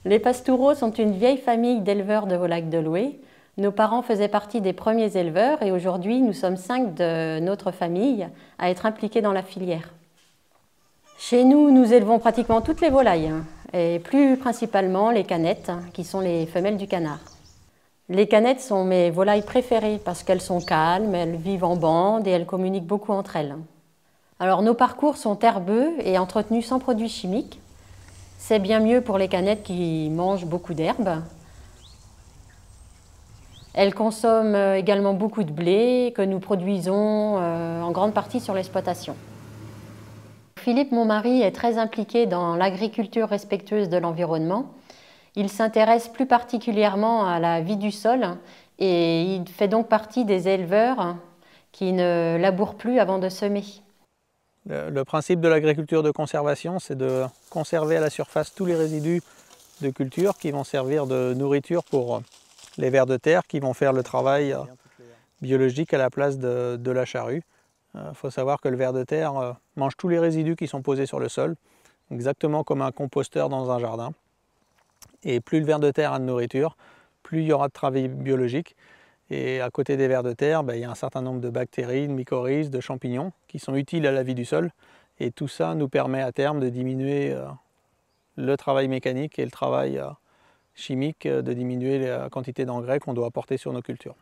Les Pastoureaux sont une vieille famille d'éleveurs de volailles de Loué. Nos parents faisaient partie des premiers éleveurs et aujourd'hui, nous sommes 5 de notre famille à être impliqués dans la filière. Chez nous, nous élevons pratiquement toutes les volailles, et plus principalement les canettes, qui sont les femelles du canard. Les canettes sont mes volailles préférées parce qu'elles sont calmes, elles vivent en bande et elles communiquent beaucoup entre elles. Alors nos parcours sont herbeux et entretenus sans produits chimiques. C'est bien mieux pour les canettes qui mangent beaucoup d'herbes. Elles consomment également beaucoup de blé que nous produisons en grande partie sur l'exploitation. Philippe, mon mari, est très impliqué dans l'agriculture respectueuse de l'environnement. Il s'intéresse plus particulièrement à la vie du sol et il fait donc partie des éleveurs qui ne labourent plus avant de semer. Le principe de l'agriculture de conservation, c'est de conserver à la surface tous les résidus de culture qui vont servir de nourriture pour les vers de terre qui vont faire le travail biologique à la place de la charrue. Il faut savoir que le ver de terre mange tous les résidus qui sont posés sur le sol, exactement comme un composteur dans un jardin. Et plus le ver de terre a de nourriture, plus il y aura de travail biologique. Et à côté des vers de terre, il y a un certain nombre de bactéries, de mycorhizes, de champignons qui sont utiles à la vie du sol. Et tout ça nous permet à terme de diminuer le travail mécanique et le travail chimique, de diminuer la quantité d'engrais qu'on doit apporter sur nos cultures.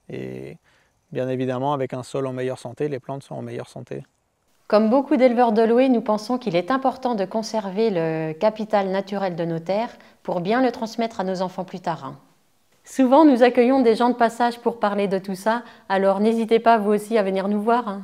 Et bien évidemment, avec un sol en meilleure santé, les plantes sont en meilleure santé. Comme beaucoup d'éleveurs de Loué, nous pensons qu'il est important de conserver le capital naturel de nos terres pour bien le transmettre à nos enfants plus tard. Souvent, nous accueillons des gens de passage pour parler de tout ça, alors n'hésitez pas vous aussi à venir nous voir.